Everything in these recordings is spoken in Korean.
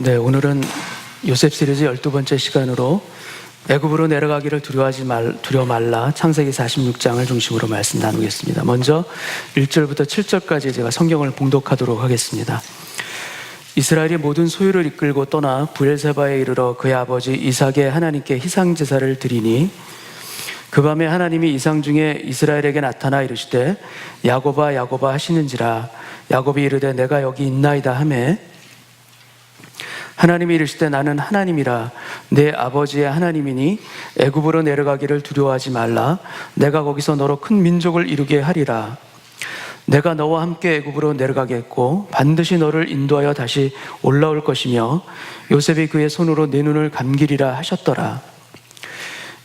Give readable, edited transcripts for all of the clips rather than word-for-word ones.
네, 오늘은 요셉 시리즈 12번째 시간으로 애굽으로 내려가기를 두려워 말라 창세기 46장을 중심으로 말씀 나누겠습니다. 먼저 1절부터 7절까지 제가 성경을 봉독하도록 하겠습니다. 이스라엘이 모든 소유를 이끌고 떠나 브엘세바에 이르러 그의 아버지 이삭의 하나님께 희상 제사를 드리니 그 밤에 하나님이 이상 중에 이스라엘에게 나타나 이르시되 야곱아 야곱아 하시는지라. 야곱이 이르되 내가 여기 있나이다 하매 하나님이 이르시되 나는 하나님이라. 내 아버지의 하나님이니 애굽으로 내려가기를 두려워하지 말라. 내가 거기서 너로 큰 민족을 이루게 하리라. 내가 너와 함께 애굽으로 내려가겠고 반드시 너를 인도하여 다시 올라올 것이며 요셉이 그의 손으로 내 눈을 감기리라 하셨더라.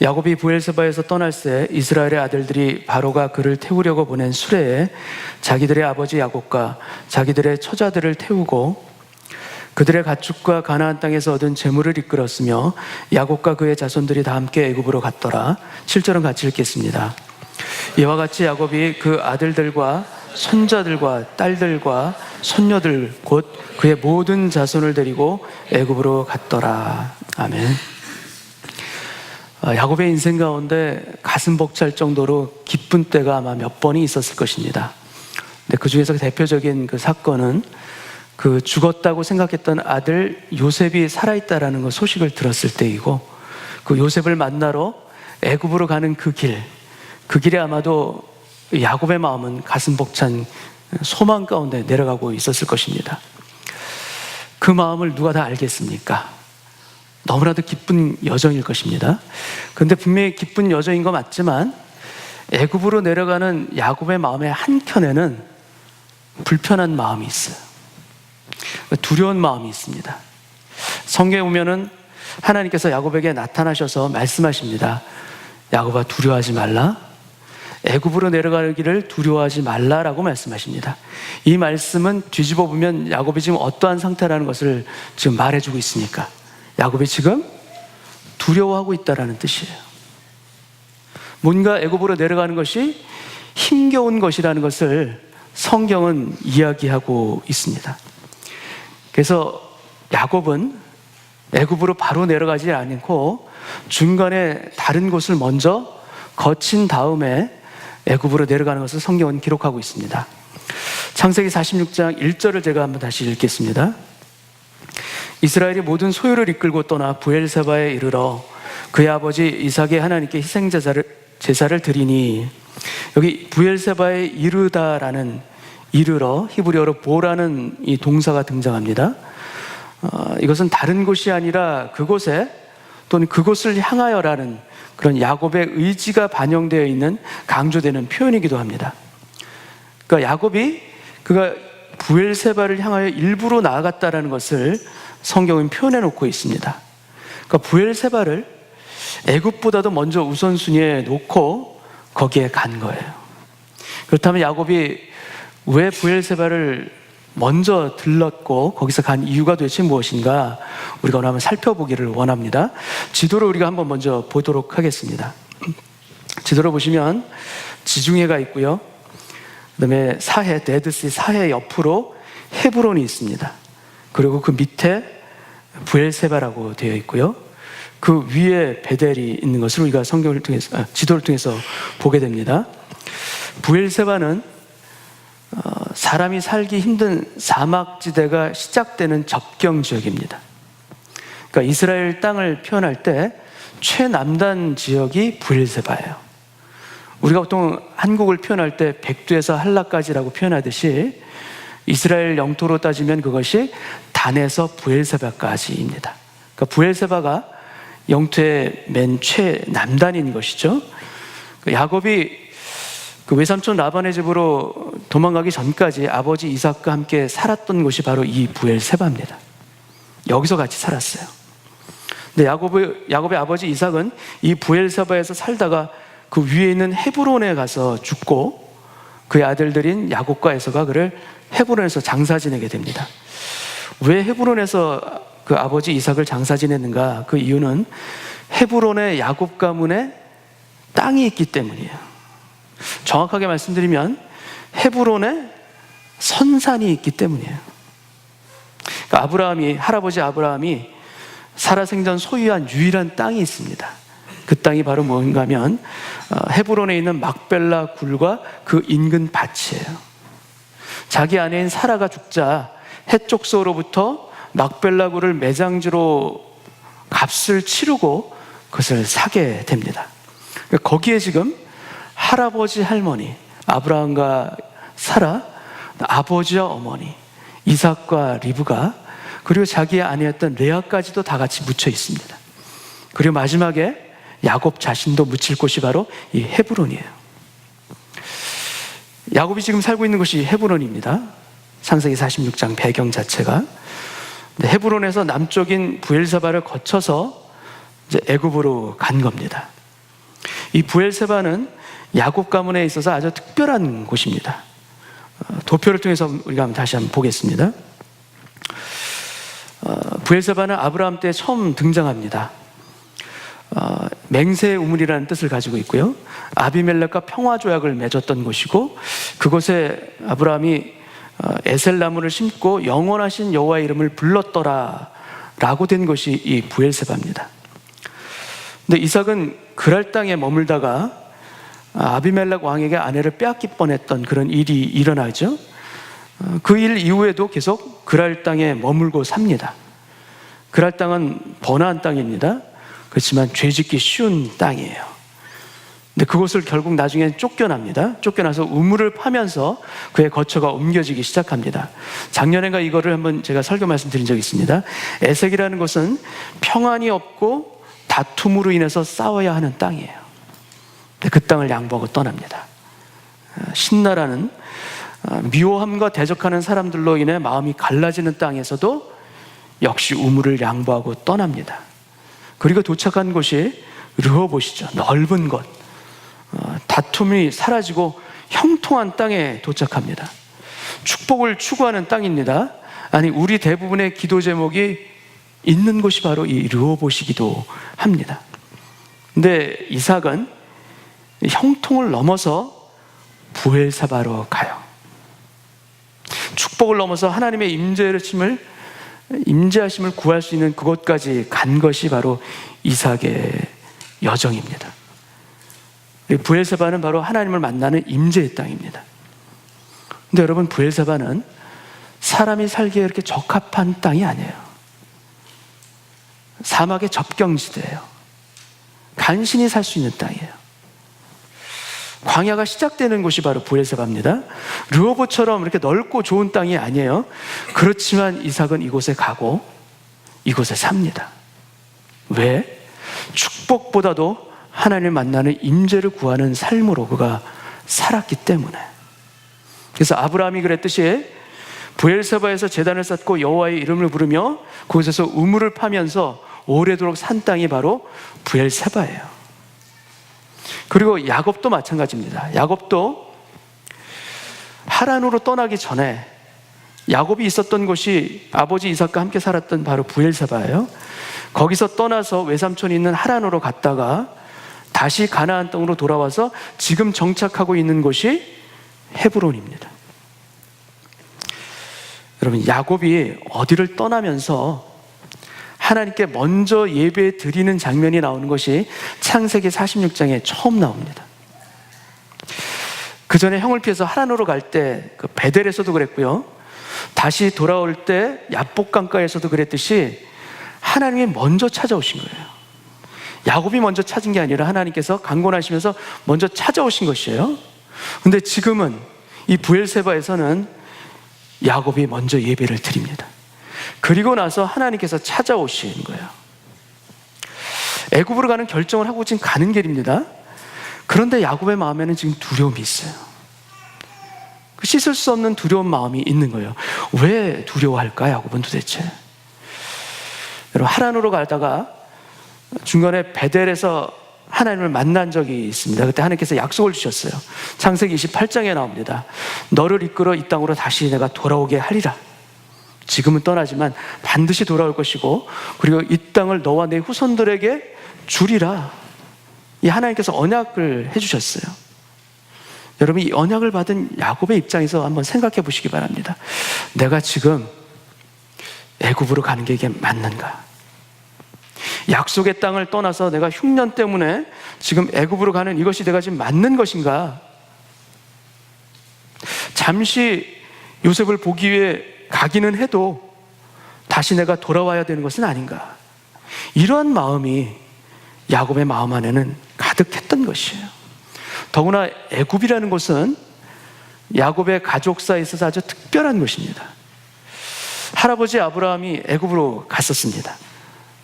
야곱이 브엘세바에서 떠날새 이스라엘의 아들들이 바로가 그를 태우려고 보낸 수레에 자기들의 아버지 야곱과 자기들의 처자들을 태우고 그들의 가축과 가나안 땅에서 얻은 재물을 이끌었으며 야곱과 그의 자손들이 다 함께 애굽으로 갔더라. 7절은 같이 읽겠습니다. 이와 같이 야곱이 그 아들들과 손자들과 딸들과 손녀들 곧 그의 모든 자손을 데리고 애굽으로 갔더라. 아멘. 야곱의 인생 가운데 가슴 벅찰 정도로 기쁜 때가 아마 몇 번이 있었을 것입니다. 근데 그 중에서 대표적인 그 사건은 그 죽었다고 생각했던 아들 요셉이 살아있다라는 그 소식을 들었을 때이고, 그 요셉을 만나러 애굽으로 가는 그 길에 아마도 야곱의 마음은 가슴 벅찬 소망 가운데 내려가고 있었을 것입니다. 그 마음을 누가 다 알겠습니까? 너무나도 기쁜 여정일 것입니다. 그런데 분명히 기쁜 여정인 거 맞지만 애굽으로 내려가는 야곱의 마음의 한켠에는 불편한 마음이 있어요. 두려운 마음이 있습니다. 성경에 보면은 하나님께서 야곱에게 나타나셔서 말씀하십니다. 야곱아 두려워하지 말라. 애굽으로 내려가기를 두려워하지 말라라고 말씀하십니다. 이 말씀은 뒤집어 보면 야곱이 지금 어떠한 상태라는 것을 지금 말해주고 있으니까 야곱이 지금 두려워하고 있다라는 뜻이에요. 뭔가 애굽으로 내려가는 것이 힘겨운 것이라는 것을 성경은 이야기하고 있습니다. 그래서 야곱은 애굽으로 바로 내려가지 않고 중간에 다른 곳을 먼저 거친 다음에 애굽으로 내려가는 것을 성경은 기록하고 있습니다. 창세기 46장 1절을 제가 한번 다시 읽겠습니다. 이스라엘이 모든 소유를 이끌고 떠나 브엘세바에 이르러 그의 아버지 이삭의 하나님께 희생 제사를 드리니, 여기 브엘세바에 이르다라는 이르러 히브리어로 보라는 이 동사가 등장합니다. 이것은 다른 곳이 아니라 그곳에 또는 그곳을 향하여라는 그런 야곱의 의지가 반영되어 있는 강조되는 표현이기도 합니다. 그러니까 야곱이 그가 브엘세바를 향하여 일부러 나아갔다라는 것을 성경은 표현해 놓고 있습니다. 그러니까 브엘세바를 애굽보다도 먼저 우선순위에 놓고 거기에 간 거예요. 그렇다면 야곱이 왜 브엘세바를 먼저 들렀고 거기서 간 이유가 도대체 무엇인가 우리가 오늘 한번 살펴보기를 원합니다. 지도를 우리가 한번 먼저 보도록 하겠습니다. 지도를 보시면 지중해가 있고요. 그다음에 사해, 데드시 사해 옆으로 헤브론이 있습니다. 그리고 그 밑에 브엘세바라고 되어 있고요. 그 위에 베델이 있는 것을 우리가 성경을 통해서 지도를 통해서 보게 됩니다. 브엘세바는 사람이 살기 힘든 사막지대가 시작되는 접경 지역입니다. 그러니까 이스라엘 땅을 표현할 때 최남단 지역이 브엘세바예요. 우리가 보통 한국을 표현할 때 백두에서 한라까지라고 표현하듯이 이스라엘 영토로 따지면 그것이 단에서 브엘세바까지입니다. 그러니까 브엘세바가 영토의 맨 최남단인 것이죠. 야곱이 그 외삼촌 라반의 집으로 도망가기 전까지 아버지 이삭과 함께 살았던 곳이 바로 이 브엘세바입니다. 여기서 같이 살았어요. 근데 야곱의 아버지 이삭은 이 브엘세바에서 살다가 그 위에 있는 헤브론에 가서 죽고 그의 아들들인 야곱과 에서가 그를 헤브론에서 장사 지내게 됩니다. 왜 헤브론에서 그 아버지 이삭을 장사 지냈는가? 그 이유는 헤브론의 야곱 가문에 땅이 있기 때문이에요. 정확하게 말씀드리면 헤브론에 선산이 있기 때문이에요. 그러니까 할아버지 아브라함이 사라 생전 소유한 유일한 땅이 있습니다. 그 땅이 바로 뭔가 하면 헤브론에 있는 막벨라 굴과 그 인근 밭이에요. 자기 아내인 사라가 죽자 해족소로부터 막벨라 굴을 매장지로 값을 치르고 그것을 사게 됩니다. 거기에 지금 할아버지 할머니 아브라함과 사라, 아버지와 어머니 이삭과 리브가, 그리고 자기의 아내였던 레아까지도 다 같이 묻혀 있습니다. 그리고 마지막에 야곱 자신도 묻힐 곳이 바로 이 헤브론이에요. 야곱이 지금 살고 있는 곳이 헤브론입니다. 창세기 46장 배경 자체가. 헤브론에서 남쪽인 부엘세바를 거쳐서 이제 애굽으로 간 겁니다. 이 부엘세바는 야곱 가문에 있어서 아주 특별한 곳입니다. 도표를 통해서 우리가 다시 한번 보겠습니다. 부엘세바는 아브라함 때 처음 등장합니다. 맹세의 우물이라는 뜻을 가지고 있고요. 아비멜렉과 평화조약을 맺었던 곳이고, 그곳에 아브라함이 에셀나무를 심고 영원하신 여호와의 이름을 불렀더라 라고 된 것이 이 부엘세바입니다. 근데 이삭은 그랄 땅에 머물다가 아비멜렉 왕에게 아내를 빼앗길 뻔했던 그런 일이 일어나죠. 그 일 이후에도 계속 그랄 땅에 머물고 삽니다. 그랄 땅은 번화한 땅입니다. 그렇지만 죄짓기 쉬운 땅이에요. 근데 그곳을 결국 나중에 쫓겨납니다. 쫓겨나서 우물을 파면서 그의 거처가 옮겨지기 시작합니다. 작년에가 이거를 한번 제가 설교 말씀드린 적이 있습니다. 에색이라는 곳은 평안이 없고 다툼으로 인해서 싸워야 하는 땅이에요. 근데 그 땅을 양보하고 떠납니다. 신나라는 미워함과 대적하는 사람들로 인해 마음이 갈라지는 땅에서도 역시 우물을 양보하고 떠납니다. 그리고 도착한 곳이 르호봇이죠. 넓은 곳, 다툼이 사라지고 형통한 땅에 도착합니다. 축복을 추구하는 땅입니다. 아니, 우리 대부분의 기도 제목이 있는 곳이 바로 이 르호봇이기도 합니다. 근데 이삭은 형통을 넘어서 부엘세바로 가요. 축복을 넘어서 하나님의 임재하심을 구할 수 있는 그곳까지 간 것이 바로 이삭의 여정입니다. 부엘세바는 바로 하나님을 만나는 임재의 땅입니다. 근데 여러분, 부엘세바는 사람이 살기에 이렇게 적합한 땅이 아니에요. 사막의 접경지대예요. 간신히 살 수 있는 땅이에요. 광야가 시작되는 곳이 바로 부엘세바입니다. 르호봇처럼 이렇게 넓고 좋은 땅이 아니에요. 그렇지만 이삭은 이곳에 가고 이곳에 삽니다. 왜? 축복보다도 하나님을 만나는 임재를 구하는 삶으로 그가 살았기 때문에. 그래서 아브라함이 그랬듯이 부엘세바에서 제단을 쌓고 여호와의 이름을 부르며 그곳에서 우물을 파면서 오래도록 산 땅이 바로 부엘세바예요. 그리고 야곱도 마찬가지입니다. 야곱도 하란으로 떠나기 전에 야곱이 있었던 곳이 아버지 이삭과 함께 살았던 바로 부엘세바예요. 거기서 떠나서 외삼촌이 있는 하란으로 갔다가 다시 가나안 땅으로 돌아와서 지금 정착하고 있는 곳이 헤브론입니다. 여러분, 야곱이 어디를 떠나면서 하나님께 먼저 예배 드리는 장면이 나오는 것이 창세기 46장에 처음 나옵니다. 그 전에 형을 피해서 하란으로 갈 때 그 베델에서도 그랬고요, 다시 돌아올 때 야복강가에서도 그랬듯이 하나님이 먼저 찾아오신 거예요. 야곱이 먼저 찾은 게 아니라 하나님께서 강권하시면서 먼저 찾아오신 것이에요. 근데 지금은 이 부엘세바에서는 야곱이 먼저 예배를 드립니다. 그리고 나서 하나님께서 찾아오시는 거예요. 애굽으로 가는 결정을 하고 지금 가는 길입니다. 그런데 야곱의 마음에는 지금 두려움이 있어요. 씻을 수 없는 두려운 마음이 있는 거예요. 왜 두려워할까, 야곱은 도대체? 여러분, 하란으로 가다가 중간에 베델에서 하나님을 만난 적이 있습니다. 그때 하나님께서 약속을 주셨어요. 창세기 28장에 나옵니다. 너를 이끌어 이 땅으로 다시 내가 돌아오게 하리라. 지금은 떠나지만 반드시 돌아올 것이고, 그리고 이 땅을 너와 내 후손들에게 주리라. 이 하나님께서 언약을 해주셨어요. 여러분, 이 언약을 받은 야곱의 입장에서 한번 생각해 보시기 바랍니다. 내가 지금 애굽으로 가는 게 이게 맞는가? 약속의 땅을 떠나서 내가 흉년 때문에 지금 애굽으로 가는 이것이 내가 지금 맞는 것인가? 잠시 요셉을 보기 위해 가기는 해도 다시 내가 돌아와야 되는 것은 아닌가? 이러한 마음이 야곱의 마음 안에는 가득했던 것이에요. 더구나 애굽이라는 곳은 야곱의 가족사에 있어서 아주 특별한 곳입니다. 할아버지 아브라함이 애굽으로 갔었습니다.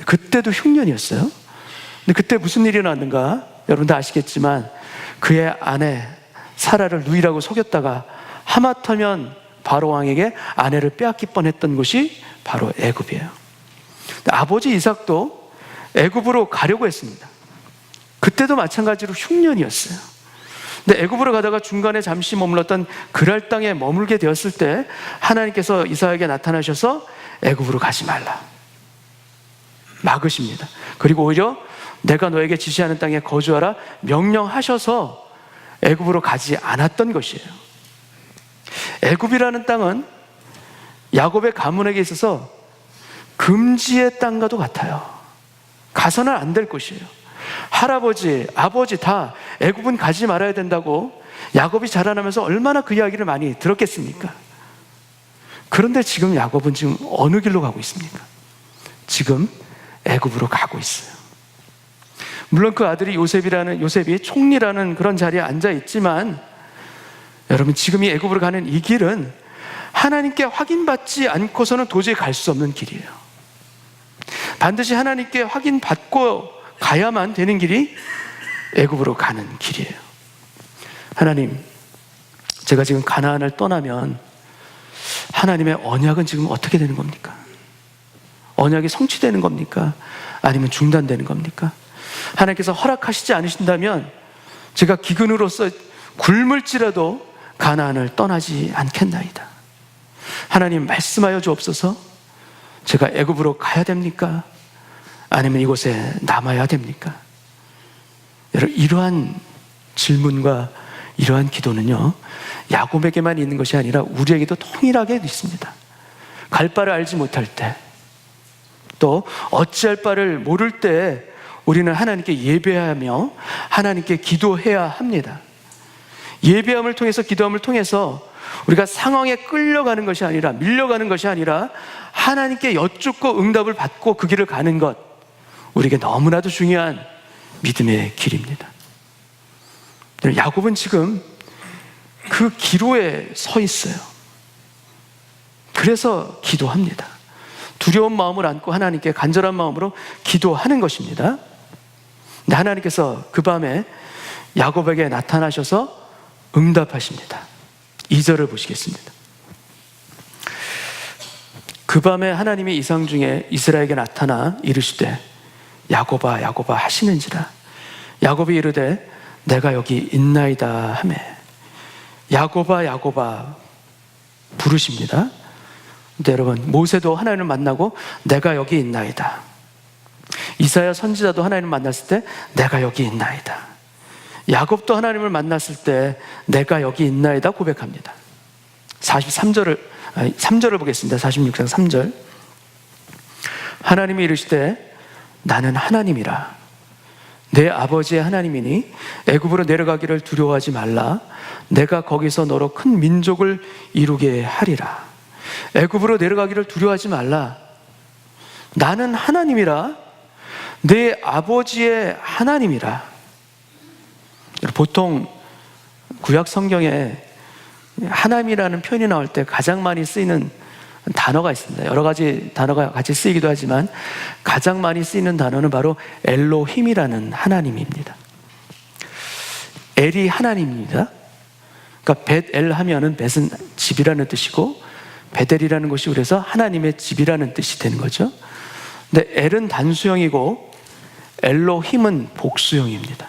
그때도 흉년이었어요. 근데 그때 무슨 일이 났는가? 여러분 다 아시겠지만 그의 아내 사라를 누이라고 속였다가 하마터면 바로 왕에게 아내를 빼앗길 뻔했던 곳이 바로 애굽이에요. 아버지 이삭도 애굽으로 가려고 했습니다. 그때도 마찬가지로 흉년이었어요. 근데 애굽으로 가다가 중간에 잠시 머물렀던 그랄 땅에 머물게 되었을 때 하나님께서 이삭에게 나타나셔서 애굽으로 가지 말라 막으십니다. 그리고 오히려 내가 너에게 지시하는 땅에 거주하라 명령하셔서 애굽으로 가지 않았던 것이에요. 애굽이라는 땅은 야곱의 가문에게 있어서 금지의 땅과도 같아요. 가서는 안 될 곳이에요. 할아버지, 아버지 다 애굽은 가지 말아야 된다고 야곱이 자라나면서 얼마나 그 이야기를 많이 들었겠습니까? 그런데 지금 야곱은 지금 어느 길로 가고 있습니까? 지금 애굽으로 가고 있어요. 물론 그 아들이 요셉이 총리라는 그런 자리에 앉아 있지만 여러분 지금 이 애굽으로 가는 이 길은 하나님께 확인받지 않고서는 도저히 갈 수 없는 길이에요. 반드시 하나님께 확인받고 가야만 되는 길이 애굽으로 가는 길이에요. 하나님, 제가 지금 가나안을 떠나면 하나님의 언약은 지금 어떻게 되는 겁니까? 언약이 성취되는 겁니까? 아니면 중단되는 겁니까? 하나님께서 허락하시지 않으신다면 제가 기근으로서 굶을지라도 가나안을 떠나지 않겠나이다. 하나님 말씀하여 주옵소서. 제가 애굽으로 가야 됩니까? 아니면 이곳에 남아야 됩니까? 여러분 이러한 질문과 이러한 기도는요 야곱에게만 있는 것이 아니라 우리에게도 통일하게 있습니다. 갈 바를 알지 못할 때, 또 어찌할 바를 모를 때 우리는 하나님께 예배하며 하나님께 기도해야 합니다. 예배함을 통해서, 기도함을 통해서 우리가 상황에 끌려가는 것이 아니라, 밀려가는 것이 아니라 하나님께 여쭙고 응답을 받고 그 길을 가는 것, 우리에게 너무나도 중요한 믿음의 길입니다. 야곱은 지금 그 기로에 서 있어요. 그래서 기도합니다. 두려운 마음을 안고 하나님께 간절한 마음으로 기도하는 것입니다. 근데 하나님께서 그 밤에 야곱에게 나타나셔서 응답하십니다. 2절을 보시겠습니다. 그 밤에 하나님이 이상 중에 이스라엘에게 나타나 이르시되 야곱아 야곱아 하시는지라. 야곱이 이르되 내가 여기 있나이다 하매 야곱아 야곱아 부르십니다. 근데 여러분 모세도 하나님을 만나고 내가 여기 있나이다. 이사야 선지자도 하나님을 만났을 때 내가 여기 있나이다. 야곱도 하나님을 만났을 때 내가 여기 있나이다 고백합니다. 3절을 보겠습니다. 46장 3절. 하나님이 이르시되 나는 하나님이라. 내 아버지의 하나님이니 애굽으로 내려가기를 두려워하지 말라. 내가 거기서 너로 큰 민족을 이루게 하리라. 애굽으로 내려가기를 두려워하지 말라. 나는 하나님이라. 내 아버지의 하나님이라. 보통 구약 성경에 하나님이라는 표현이 나올 때 가장 많이 쓰이는 단어가 있습니다. 여러 가지 단어가 같이 쓰이기도 하지만 가장 많이 쓰이는 단어는 바로 엘로힘이라는 하나님입니다. 엘이 하나님입니다. 그러니까 벳엘 하면은 벳은 집이라는 뜻이고 베델이라는 것이 그래서 하나님의 집이라는 뜻이 되는 거죠. 근데 엘은 단수형이고 엘로힘은 복수형입니다.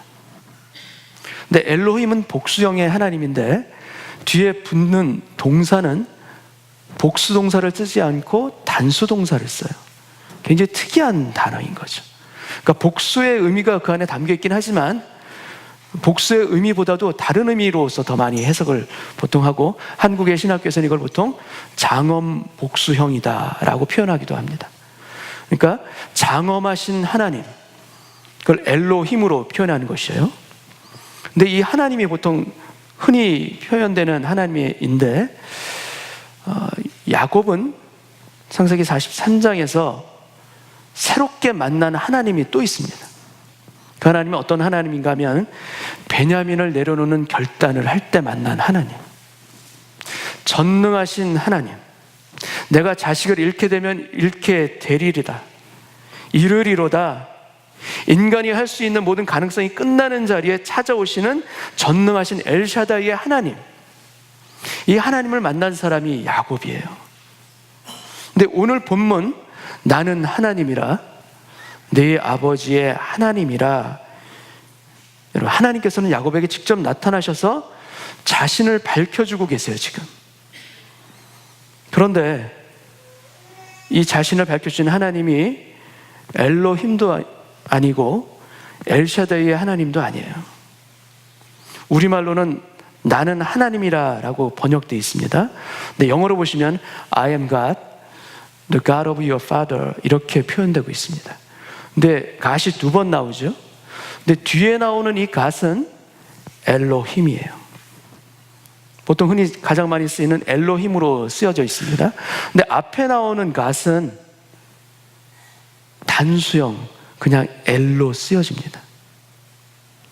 근데 엘로힘은 복수형의 하나님인데 뒤에 붙는 동사는 복수동사를 쓰지 않고 단수동사를 써요. 굉장히 특이한 단어인 거죠. 그러니까 복수의 의미가 그 안에 담겨 있긴 하지만 복수의 의미보다도 다른 의미로서 더 많이 해석을 보통 하고, 한국의 신학교에서는 이걸 보통 장엄 복수형이다라고 표현하기도 합니다. 그러니까 장엄하신 하나님, 그걸 엘로힘으로 표현하는 것이에요. 근데 이 하나님이 보통 흔히 표현되는 하나님인데, 야곱은 창세기 43장에서 새롭게 만난 하나님이 또 있습니다. 그 하나님은 어떤 하나님인가 하면 베냐민을 내려놓는 결단을 할 때 만난 하나님, 전능하신 하나님, 내가 자식을 잃게 되면 잃게 되리리다, 이르리로다, 인간이 할 수 있는 모든 가능성이 끝나는 자리에 찾아오시는 전능하신 엘샤다이의 하나님, 이 하나님을 만난 사람이 야곱이에요. 근데 오늘 본문 나는 하나님이라 네 아버지의 하나님이라, 여러분, 하나님께서는 야곱에게 직접 나타나셔서 자신을 밝혀주고 계세요 지금. 그런데 이 자신을 밝혀주신 하나님이 엘로힘도 아니고 엘샤다이의 하나님도 아니에요. 우리말로는 나는 하나님이라 라고 번역되어 있습니다. 근데 영어로 보시면 I am God, the God of your father, 이렇게 표현되고 있습니다. 근데 God이 두 번 나오죠. 근데 뒤에 나오는 이 God은 엘로힘이에요. 보통 흔히 가장 많이 쓰이는 엘로힘으로 쓰여져 있습니다. 근데 앞에 나오는 God은 단수형, 그냥 엘로 쓰여집니다.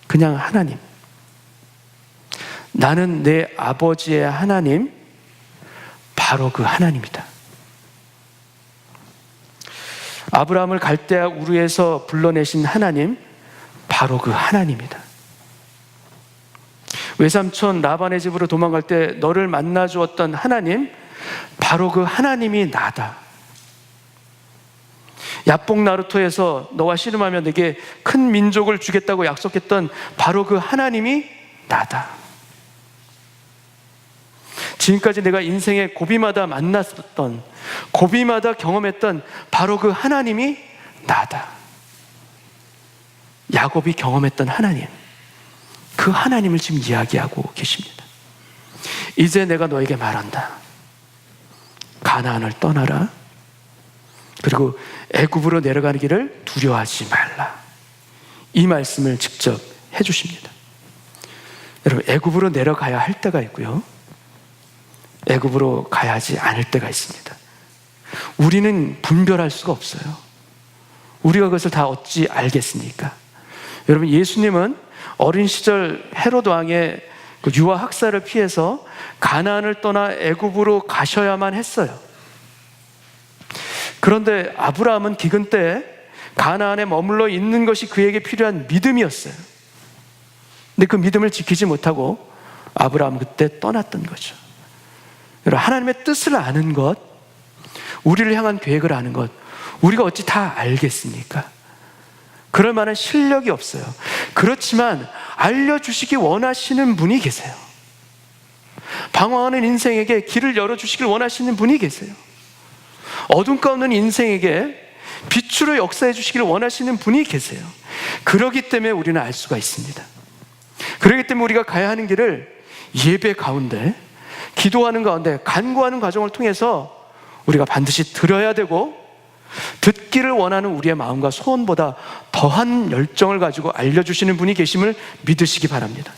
그냥 하나님. 나는 내 아버지의 하나님, 바로 그 하나님이다. 아브라함을 갈대아 우르에서 불러내신 하나님, 바로 그 하나님이다. 외삼촌 라반의 집으로 도망갈 때 너를 만나 주었던 하나님, 바로 그 하나님이 나다. 야뽕 나루토에서 너와 씨름하면 내게 큰 민족을 주겠다고 약속했던 바로 그 하나님이 나다. 지금까지 내가 인생의 고비마다 만났던, 고비마다 경험했던 바로 그 하나님이 나다. 야곱이 경험했던 하나님, 그 하나님을 지금 이야기하고 계십니다. 이제 내가 너에게 말한다. 가나안을 떠나라. 그리고 애굽으로 내려가는 길을 두려워하지 말라. 이 말씀을 직접 해주십니다. 여러분, 애굽으로 내려가야 할 때가 있고요, 애굽으로 가야 하지 않을 때가 있습니다. 우리는 분별할 수가 없어요. 우리가 그것을 다 어찌 알겠습니까? 여러분, 예수님은 어린 시절 헤롯 왕의 그 유아 학살을 피해서 가나안을 떠나 애굽으로 가셔야만 했어요. 그런데 아브라함은 기근 때 가나안에 머물러 있는 것이 그에게 필요한 믿음이었어요. 근데 그 믿음을 지키지 못하고 아브라함은 그때 떠났던 거죠. 여러분, 하나님의 뜻을 아는 것, 우리를 향한 계획을 아는 것, 우리가 어찌 다 알겠습니까? 그럴 만한 실력이 없어요. 그렇지만 알려주시기 원하시는 분이 계세요. 방황하는 인생에게 길을 열어주시길 원하시는 분이 계세요. 어둠 가운데 인생에게 빛으로 역사해 주시길 원하시는 분이 계세요. 그렇기 때문에 우리는 알 수가 있습니다. 그렇기 때문에 우리가 가야 하는 길을 예배 가운데, 기도하는 가운데, 간구하는 과정을 통해서 우리가 반드시 들어야 되고, 듣기를 원하는 우리의 마음과 소원보다 더한 열정을 가지고 알려주시는 분이 계심을 믿으시기 바랍니다.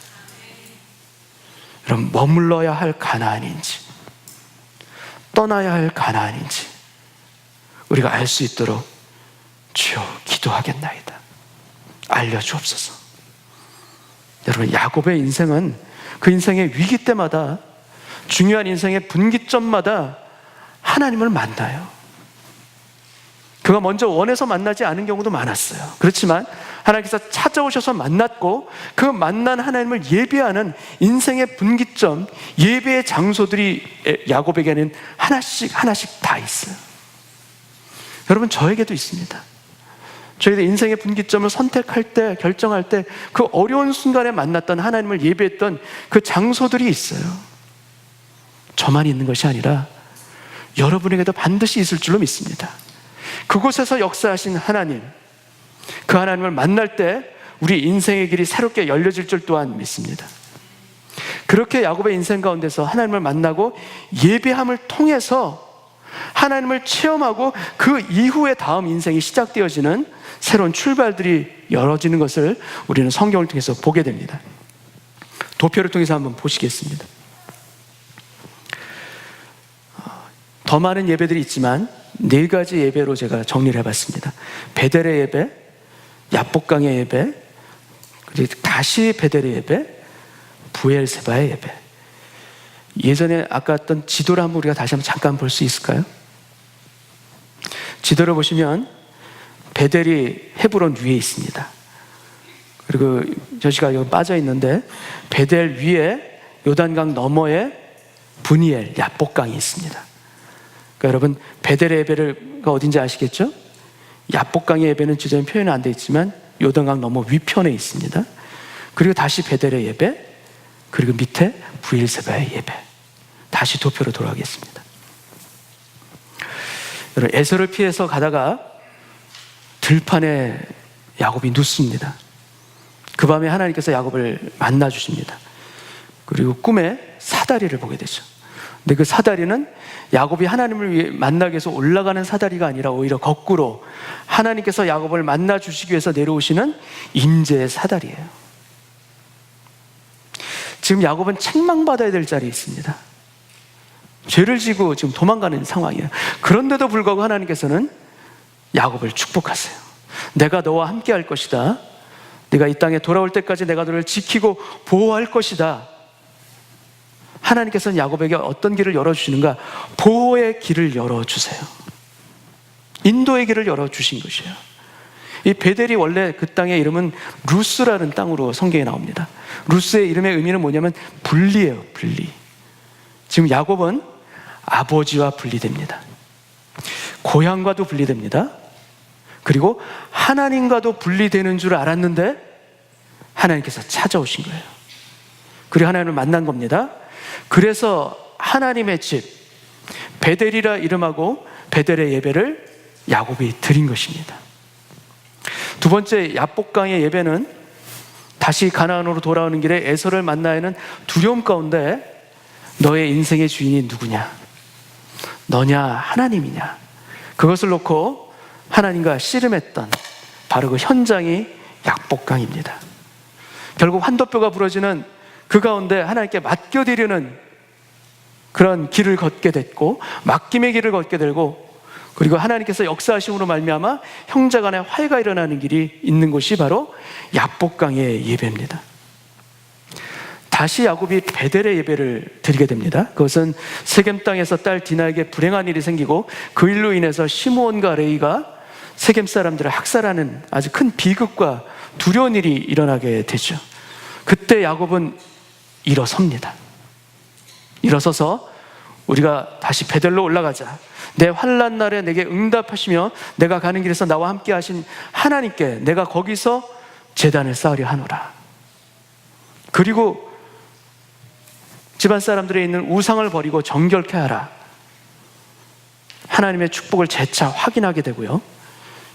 여러분, 머물러야 할 가나안인지 떠나야 할 가나안인지 우리가 알 수 있도록 주여 기도하겠나이다. 알려주옵소서. 여러분, 야곱의 인생은 그 인생의 위기 때마다, 중요한 인생의 분기점마다 하나님을 만나요. 그가 먼저 원해서 만나지 않은 경우도 많았어요. 그렇지만 하나님께서 찾아오셔서 만났고, 그 만난 하나님을 예배하는 인생의 분기점, 예배의 장소들이 야곱에게는 하나씩 하나씩 다 있어요. 여러분, 저에게도 있습니다. 저희들 인생의 분기점을 선택할 때, 결정할 때 그 어려운 순간에 만났던 하나님을 예배했던 그 장소들이 있어요. 저만 있는 것이 아니라 여러분에게도 반드시 있을 줄로 믿습니다. 그곳에서 역사하신 하나님, 그 하나님을 만날 때 우리 인생의 길이 새롭게 열려질 줄 또한 믿습니다. 그렇게 야곱의 인생 가운데서 하나님을 만나고 예배함을 통해서 하나님을 체험하고 그 이후에 다음 인생이 시작되어지는 새로운 출발들이 열어지는 것을 우리는 성경을 통해서 보게 됩니다. 도표를 통해서 한번 보시겠습니다. 더 많은 예배들이 있지만 4가지 예배로 제가 정리를 해봤습니다. 베델의 예배, 야복강의 예배, 그리고 다시 베델의 예배, 부엘세바의 예배. 예전에 아까 했던 지도를 한번 우리가 다시 한번 잠깐 볼 수 있을까요? 지도를 보시면 베델이 헤브론 위에 있습니다. 그리고 저시가 여기 빠져 있는데 베델 위에 요단강 너머에 브니엘, 야복강이 있습니다. 그러니까 여러분 베델의 예배가 어딘지 아시겠죠? 야복강의 예배는 지도에 표현은 안 되어 있지만 요단강 너머 위편에 있습니다. 그리고 다시 베델의 예배, 그리고 밑에 부엘세바의 예배. 다시 도표로 돌아가겠습니다. 여러분 에서를 피해서 가다가 들판에 야곱이 눕습니다. 그 밤에 하나님께서 야곱을 만나 주십니다. 그리고 꿈에 사다리를 보게 되죠. 근데 그 사다리는 야곱이 하나님을 위해 만나기 위해서 올라가는 사다리가 아니라 오히려 거꾸로 하나님께서 야곱을 만나 주시기 위해서 내려오시는 임재의 사다리예요. 지금 야곱은 책망받아야 될 자리에 있습니다. 죄를 지고 지금 도망가는 상황이에요. 그런데도 불구하고 하나님께서는 야곱을 축복하세요. 내가 너와 함께 할 것이다. 네가 이 땅에 돌아올 때까지 내가 너를 지키고 보호할 것이다. 하나님께서는 야곱에게 어떤 길을 열어주시는가? 보호의 길을 열어주세요. 인도의 길을 열어주신 것이에요. 이 베델이 원래 그 땅의 이름은 루스라는 땅으로 성경에 나옵니다. 루스의 이름의 의미는 뭐냐면 분리예요, 분리. 지금 야곱은 아버지와 분리됩니다. 고향과도 분리됩니다. 그리고 하나님과도 분리되는 줄 알았는데 하나님께서 찾아오신 거예요. 그리고 하나님을 만난 겁니다. 그래서 하나님의 집 베델이라 이름하고 베델의 예배를 야곱이 드린 것입니다. 두 번째 야복강의 예배는 다시 가나안으로 돌아오는 길에 에서를 만나야 하는 두려움 가운데 너의 인생의 주인이 누구냐? 너냐 하나님이냐? 그것을 놓고 하나님과 씨름했던 바로 그 현장이 야복강입니다. 결국 환도뼈가 부러지는 그 가운데 하나님께 맡겨드리는 그런 길을 걷게 됐고 맡김의 길을 걷게 되고 그리고 하나님께서 역사하심으로 말미암아 형제 간에 화해가 일어나는 길이 있는 곳이 바로 야복강의 예배입니다. 다시 야곱이 베델의 예배를 드리게 됩니다. 그것은 세겜 땅에서 딸 디나에게 불행한 일이 생기고 그 일로 인해서 시므온과 레이가 세겜 사람들을 학살하는 아주 큰 비극과 두려운 일이 일어나게 되죠. 그때 야곱은 일어섭니다. 일어서서 우리가 다시 베델로 올라가자. 내 환난 날에 내게 응답하시며 내가 가는 길에서 나와 함께 하신 하나님께 내가 거기서 제단을 쌓으려 하노라. 그리고 집안 사람들에 있는 우상을 버리고 정결케 하라. 하나님의 축복을 재차 확인하게 되고요.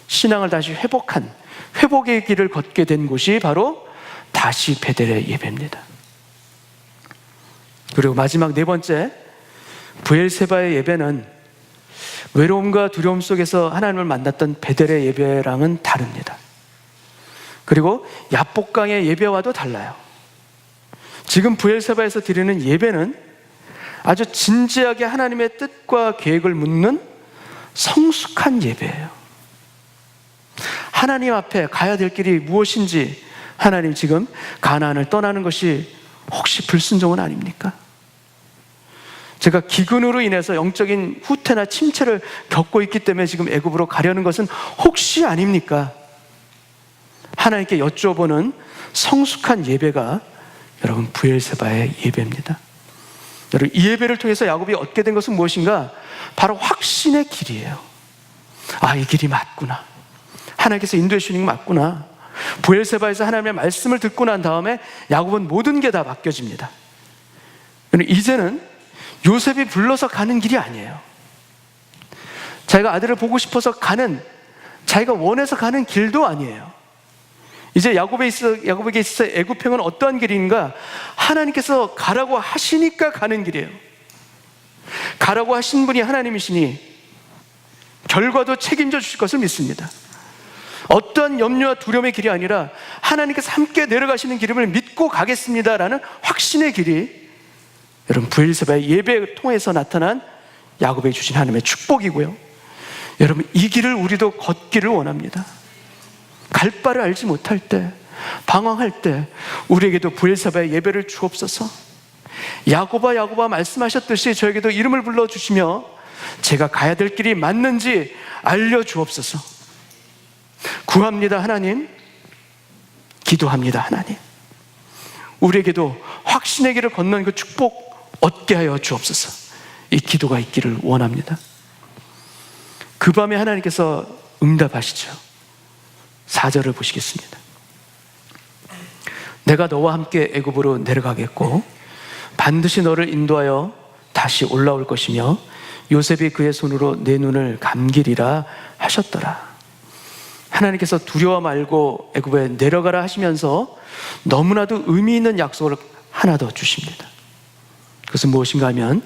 신앙을 다시 회복한 회복의 길을 걷게 된 곳이 바로 다시 베델의 예배입니다. 그리고 마지막 네 번째 부엘세바의 예배는 외로움과 두려움 속에서 하나님을 만났던 베델의 예배랑은 다릅니다. 그리고 야복강의 예배와도 달라요. 지금 부엘세바에서 드리는 예배는 아주 진지하게 하나님의 뜻과 계획을 묻는 성숙한 예배예요. 하나님 앞에 가야 될 길이 무엇인지 하나님 지금 가나안을 떠나는 것이 혹시 불순종은 아닙니까? 제가 기근으로 인해서 영적인 후퇴나 침체를 겪고 있기 때문에 지금 애굽으로 가려는 것은 혹시 아닙니까? 하나님께 여쭤보는 성숙한 예배가 여러분 부엘세바의 예배입니다. 여러분 이 예배를 통해서 야곱이 얻게 된 것은 무엇인가? 바로 확신의 길이에요. 아, 이 길이 맞구나. 하나님께서 인도해 주시는 게 맞구나. 부엘세바에서 하나님의 말씀을 듣고 난 다음에 야곱은 모든 게 다 바뀌어집니다. 이제는 요셉이 불러서 가는 길이 아니에요. 자기가 아들을 보고 싶어서 가는, 자기가 원해서 가는 길도 아니에요. 이제 야곱에게 있어서 애굽행은 어떠한 길인가? 하나님께서 가라고 하시니까 가는 길이에요. 가라고 하신 분이 하나님이시니 결과도 책임져 주실 것을 믿습니다. 어떠한 염려와 두려움의 길이 아니라 하나님께서 함께 내려가시는 길임을 믿고 가겠습니다라는 확신의 길이, 여러분, 브엘세바의 예배를 통해서 나타난 야곱에게 주신 하나님의 축복이고요. 여러분, 이 길을 우리도 걷기를 원합니다. 갈 바를 알지 못할 때, 방황할 때 우리에게도 브엘세바의 예배를 주옵소서. 야곱아 야곱아 말씀하셨듯이 저에게도 이름을 불러주시며 제가 가야 될 길이 맞는지 알려주옵소서. 구합니다 하나님, 기도합니다 하나님. 우리에게도 확신의 길을 걷는 그 축복 얻게 하여 주옵소서. 이 기도가 있기를 원합니다. 그 밤에 하나님께서 응답하시죠. 4절을 보시겠습니다. 내가 너와 함께 애굽으로 내려가겠고 반드시 너를 인도하여 다시 올라올 것이며 요셉이 그의 손으로 내 눈을 감기리라 하셨더라. 하나님께서 두려워 말고 애굽에 내려가라 하시면서 너무나도 의미 있는 약속을 하나 더 주십니다. 그것은 무엇인가 하면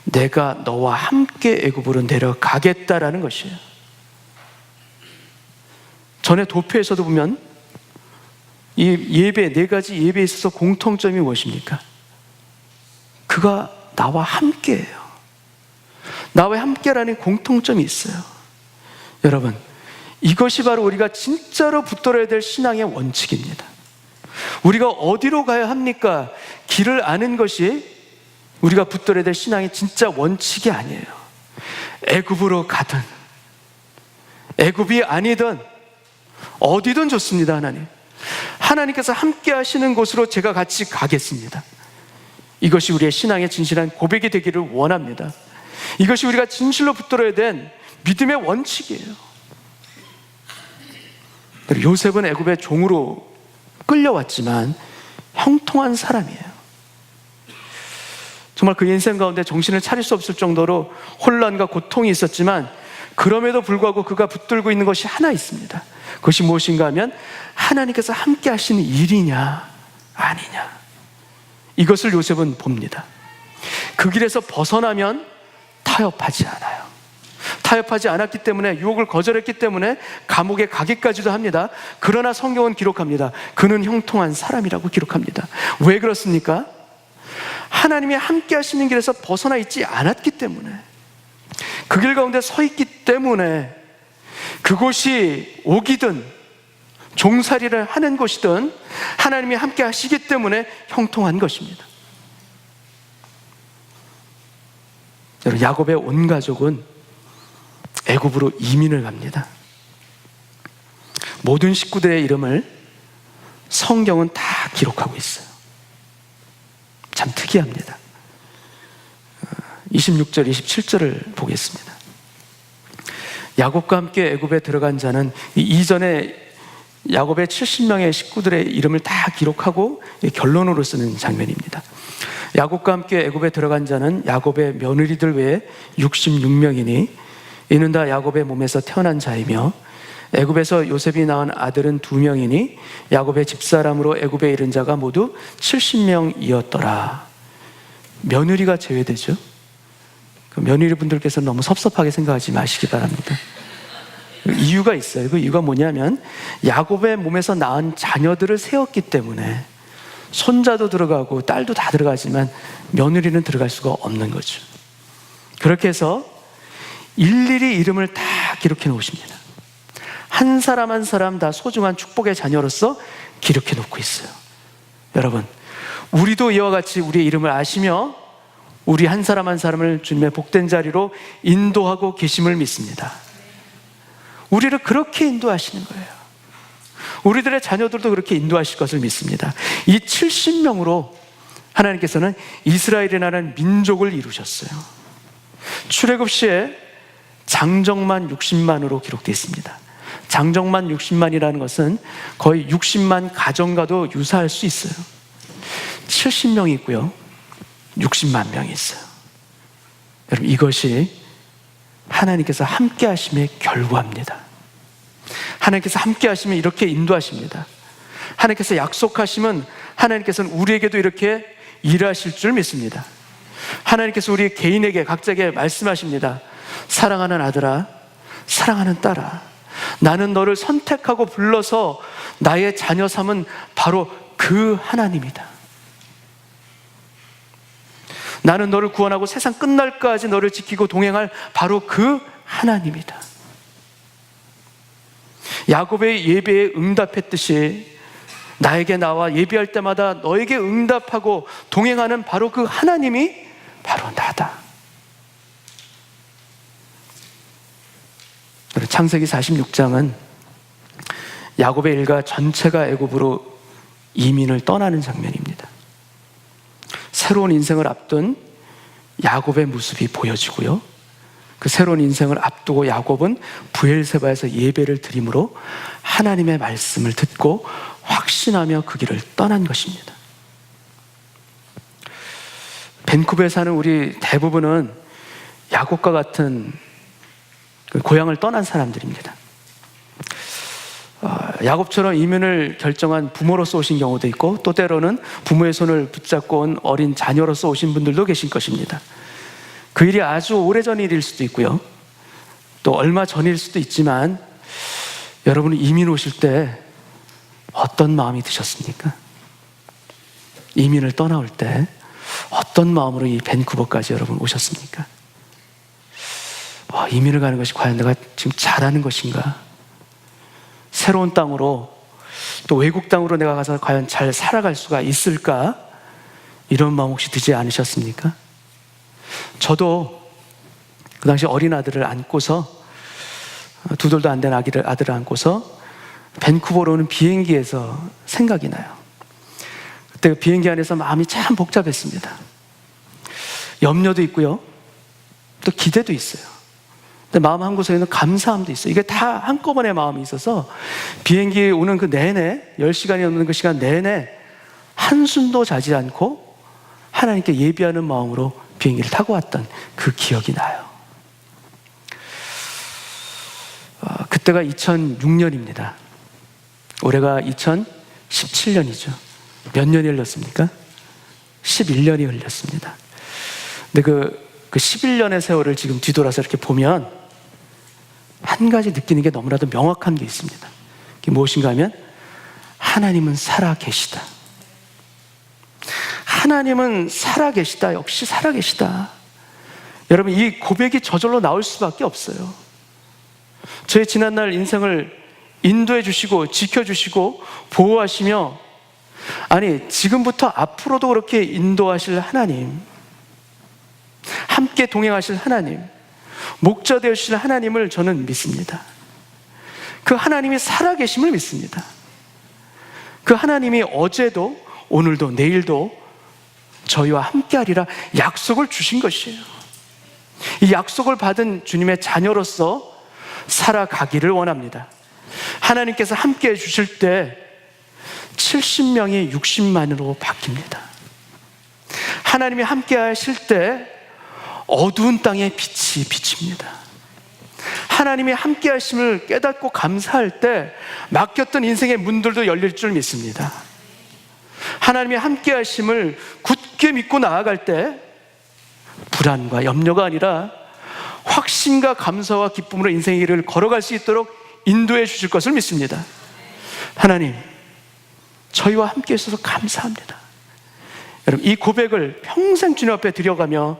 내가 너와 함께 애굽으로 내려가겠다라는 것이에요. 전에 도표에서도 보면 이 예배, 4가지 예배에 있어서 공통점이 무엇입니까? 그가 나와 함께예요. 나와 함께라는 공통점이 있어요. 여러분, 이것이 바로 우리가 진짜로 붙들어야 될 신앙의 원칙입니다. 우리가 어디로 가야 합니까? 길을 아는 것이 우리가 붙들어야 될 신앙의 진짜 원칙이 아니에요. 애굽으로 가든 애굽이 아니든 어디든 좋습니다. 하나님께서 함께 하시는 곳으로 제가 같이 가겠습니다. 이것이 우리의 신앙의 진실한 고백이 되기를 원합니다. 이것이 우리가 진실로 붙들어야 된 믿음의 원칙이에요. 요셉은 애굽의 종으로 끌려왔지만 형통한 사람이에요. 정말 그 인생 가운데 정신을 차릴 수 없을 정도로 혼란과 고통이 있었지만 그럼에도 불구하고 그가 붙들고 있는 것이 하나 있습니다. 그것이 무엇인가 하면 하나님께서 함께 하시는 일이냐 아니냐, 이것을 요셉은 봅니다. 그 길에서 벗어나면 타협하지 않아요. 타협하지 않았기 때문에, 유혹을 거절했기 때문에 감옥에 가기까지도 합니다. 그러나 성경은 기록합니다. 그는 형통한 사람이라고 기록합니다. 왜 그렇습니까? 하나님이 함께 하시는 길에서 벗어나 있지 않았기 때문에, 그 길 가운데 서 있기 때문에, 그곳이 옥이든 종살이를 하는 곳이든 하나님이 함께 하시기 때문에 형통한 것입니다. 여러분, 야곱의 온 가족은 애굽으로 이민을 갑니다. 모든 식구들의 이름을 성경은 다 기록하고 있어요. 참 특이합니다. 26절, 27절을 보겠습니다. 야곱과 함께 애굽에 들어간 자는, 이전에 야곱의 70명의 식구들의 이름을 다 기록하고 결론으로 쓰는 장면입니다. 야곱과 함께 애굽에 들어간 자는 야곱의 며느리들 외에 66명이니 이는 다 야곱의 몸에서 태어난 자이며 애굽에서 요셉이 낳은 아들은 2명이니 야곱의 집사람으로 애굽에 이른 자가 모두 70명이었더라. 며느리가 제외되죠. 그 며느리분들께서 너무 섭섭하게 생각하지 마시기 바랍니다. 이유가 있어요. 그 이유가 뭐냐면 야곱의 몸에서 낳은 자녀들을 세웠기 때문에 손자도 들어가고 딸도 다 들어가지만 며느리는 들어갈 수가 없는 거죠. 그렇게 해서 일일이 이름을 다 기록해 놓으십니다. 한 사람 한 사람 다 소중한 축복의 자녀로서 기록해 놓고 있어요. 여러분, 우리도 이와 같이 우리의 이름을 아시며 우리 한 사람 한 사람을 주님의 복된 자리로 인도하고 계심을 믿습니다. 우리를 그렇게 인도하시는 거예요. 우리들의 자녀들도 그렇게 인도하실 것을 믿습니다. 이 70명으로 하나님께서는 이스라엘이라는 민족을 이루셨어요. 출애굽 시에 장정만 60만으로 기록되어 있습니다. 장정만 60만이라는 것은 거의 60만 가정과도 유사할 수 있어요. 70명이 있고요, 60만 명이 있어요. 여러분, 이것이 하나님께서 함께 하심의 결과입니다. 하나님께서 함께 하시면 이렇게 인도하십니다. 하나님께서 약속하시면 하나님께서는 우리에게도 이렇게 일하실 줄 믿습니다. 하나님께서 우리 개인에게 각자에게 말씀하십니다. 사랑하는 아들아, 사랑하는 딸아, 나는 너를 선택하고 불러서 나의 자녀 삼은 바로 그 하나님이다. 나는 너를 구원하고 세상 끝날까지 너를 지키고 동행할 바로 그 하나님이다. 야곱의 예배에 응답했듯이 나에게 나와 예배할 때마다 너에게 응답하고 동행하는 바로 그 하나님이 바로 나다. 창세기 46장은 야곱의 일가 전체가 애굽으로 이민을 떠나는 장면입니다. 새로운 인생을 앞둔 야곱의 모습이 보여지고요, 그 새로운 인생을 앞두고 야곱은 브엘세바에서 예배를 드림으로 하나님의 말씀을 듣고 확신하며 그 길을 떠난 것입니다. 밴쿠버에 사는 우리 대부분은 야곱과 같은 그 고향을 떠난 사람들입니다. 야곱처럼 이민을 결정한 부모로서 오신 경우도 있고, 또 때로는 부모의 손을 붙잡고 온 어린 자녀로서 오신 분들도 계실 것입니다. 그 일이 아주 오래전 일일 수도 있고요, 또 얼마 전일 수도 있지만, 여러분은 이민 오실 때 어떤 마음이 드셨습니까? 이민을 떠나올 때 어떤 마음으로 이 밴쿠버까지 여러분 오셨습니까? 이민을 가는 것이 과연 내가 지금 잘하는 것인가? 새로운 땅으로, 또 외국 땅으로 내가 가서 과연 잘 살아갈 수가 있을까? 이런 마음 혹시 드지 않으셨습니까? 저도 그 당시 어린 아들을 안고서, 두 돌도 안 된 아들을 안고서 밴쿠버로 오는 비행기에서 생각이 나요. 그때 그 비행기 안에서 마음이 참 복잡했습니다. 염려도 있고요, 또 기대도 있어요. 근데 마음 한 곳에는 감사함도 있어요. 이게 다 한꺼번에 마음이 있어서 비행기 오는 그 내내, 10시간이 넘는 그 시간 내내 한숨도 자지 않고 하나님께 예비하는 마음으로 비행기를 타고 왔던 그 기억이 나요. 그때가 2006년입니다. 올해가 2017년이죠. 몇 년이 흘렀습니까? 11년이 흘렸습니다. 근데 그 11년의 세월을 지금 뒤돌아서 이렇게 보면 한 가지 느끼는 게 너무나도 명확한 게 있습니다. 그게 무엇인가 하면, 하나님은 살아계시다. 하나님은 살아계시다. 역시 살아계시다. 여러분, 이 고백이 저절로 나올 수밖에 없어요. 저의 지난날 인생을 인도해 주시고 지켜주시고 보호하시며, 아니 지금부터 앞으로도 그렇게 인도하실 하나님, 함께 동행하실 하나님, 목자 되어주실 하나님을 저는 믿습니다. 그 하나님이 살아계심을 믿습니다. 그 하나님이 어제도 오늘도 내일도 저희와 함께하리라 약속을 주신 것이에요. 이 약속을 받은 주님의 자녀로서 살아가기를 원합니다. 하나님께서 함께해 주실 때 70명이 60만으로 바뀝니다. 하나님이 함께 하실 때 어두운 땅에 빛이 비칩니다. 하나님이 함께 하심을 깨닫고 감사할 때 막혔던 인생의 문들도 열릴 줄 믿습니다. 하나님이 함께 하심을 굳게 믿고 나아갈 때 불안과 염려가 아니라 확신과 감사와 기쁨으로 인생의 길을 걸어갈 수 있도록 인도해 주실 것을 믿습니다. 하나님, 저희와 함께 해주셔서 감사합니다. 여러분, 이 고백을 평생 주님 앞에 드려가며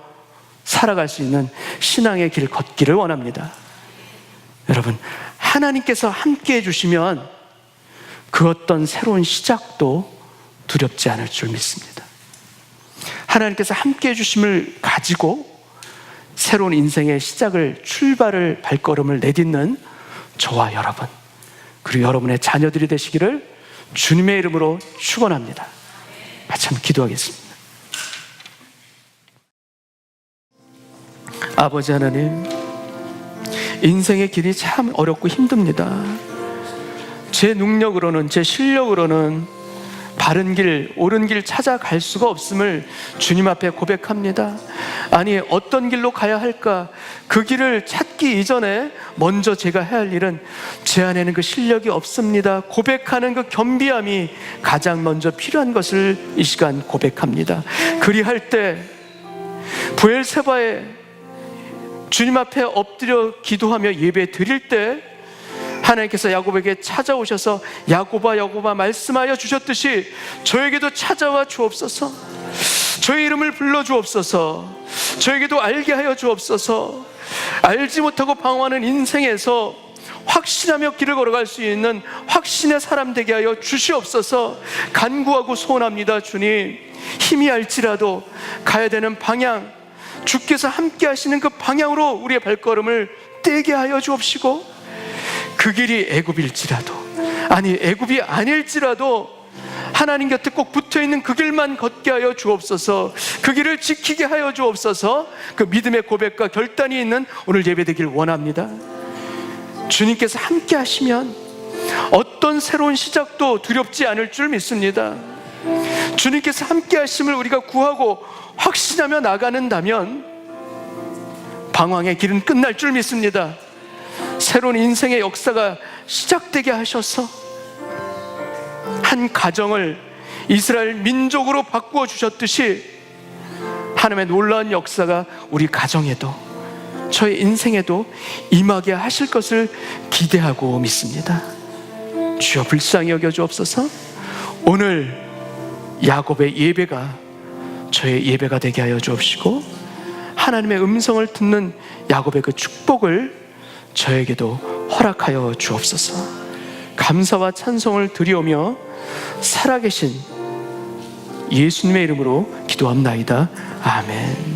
살아갈 수 있는 신앙의 길 걷기를 원합니다. 여러분, 하나님께서 함께 해주시면 그 어떤 새로운 시작도 두렵지 않을 줄 믿습니다. 하나님께서 함께 해주심을 가지고 새로운 인생의 시작을, 출발을, 발걸음을 내딛는 저와 여러분, 그리고 여러분의 자녀들이 되시기를 주님의 이름으로 축원합니다. 같이 한번 기도하겠습니다. 아버지 하나님, 인생의 길이 참 어렵고 힘듭니다. 제 능력으로는, 제 실력으로는 바른 길, 옳은 길 찾아갈 수가 없음을 주님 앞에 고백합니다. 아니, 어떤 길로 가야 할까? 그 길을 찾기 이전에 먼저 제가 해야 할 일은 제 안에는 그 실력이 없습니다. 고백하는 그 겸비함이 가장 먼저 필요한 것을 이 시간 고백합니다. 그리할 때 브엘세바에 주님 앞에 엎드려 기도하며 예배 드릴 때 하나님께서 야곱에게 찾아오셔서 야곱아 야곱아 말씀하여 주셨듯이 저에게도 찾아와 주옵소서, 저의 이름을 불러 주옵소서, 저에게도 알게 하여 주옵소서. 알지 못하고 방황하는 인생에서 확신하며 길을 걸어갈 수 있는 확신의 사람 되게 하여 주시옵소서. 간구하고 소원합니다. 주님, 힘이 알지라도 가야 되는 방향, 주께서 함께 하시는 그 방향으로 우리의 발걸음을 떼게 하여 주옵시고, 그 길이 애굽일지라도, 아니 애굽이 아닐지라도 하나님 곁에 꼭 붙어있는 그 길만 걷게 하여 주옵소서. 그 길을 지키게 하여 주옵소서. 그 믿음의 고백과 결단이 있는 오늘 예배되길 원합니다. 주님께서 함께 하시면 어떤 새로운 시작도 두렵지 않을 줄 믿습니다. 주님께서 함께 하심을 우리가 구하고 확신하며 나가는다면 방황의 길은 끝날 줄 믿습니다. 새로운 인생의 역사가 시작되게 하셔서 한 가정을 이스라엘 민족으로 바꾸어 주셨듯이 하나님의 놀라운 역사가 우리 가정에도 저의 인생에도 임하게 하실 것을 기대하고 믿습니다. 주여 불쌍히 여겨 주옵소서. 오늘 야곱의 예배가 저의 예배가 되게 하여 주옵시고, 하나님의 음성을 듣는 야곱의 그 축복을 저에게도 허락하여 주옵소서. 감사와 찬송을 드리오며 살아계신 예수님의 이름으로 기도합나이다. 아멘.